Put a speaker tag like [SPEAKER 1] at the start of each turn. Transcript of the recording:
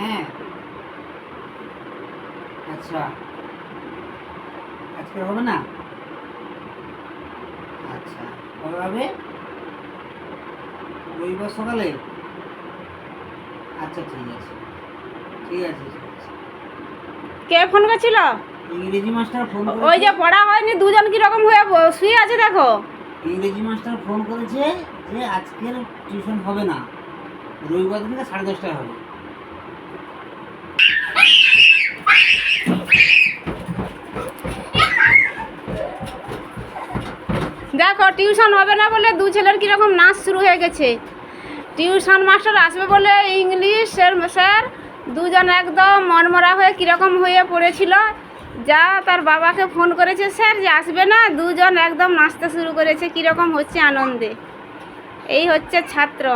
[SPEAKER 1] হ্যাঁ, আচ্ছা, আজকে হবে না? আচ্ছা, কবে হবে? রবিবার সকালে? আচ্ছা, ঠিক আছে, ঠিক আছে, ঠিক আছে।
[SPEAKER 2] কে ফোন করছিল?
[SPEAKER 1] ইংরেজি মাস্টার ফোন
[SPEAKER 2] ওই যে
[SPEAKER 1] করেছে।
[SPEAKER 2] পড়া হয়নি, দুজন কিরকম হয়ে শুয়ে আছে দেখো।
[SPEAKER 1] ইংরেজি মাস্টার ফোন করেছে যে আজকের টিউশন হবে না, রবিবার থেকে 10:30টায় হবে।
[SPEAKER 2] দেখো টিউশন হবে না বলে দু ছেলের কিরকম নাচ শুরু হয়ে গেছে। টিউশন মাস্টার আসবে বলে ইংলিশ স্যার দুজন একদম মনমরা হয়ে কিরকম হয়ে পড়েছিল। যা তার বাবাকে ফোন করেছে স্যার যে আসবে না, দুজন একদম নাচতে শুরু করেছে, কিরকম হচ্ছে আনন্দে। এই হচ্ছে ছাত্র।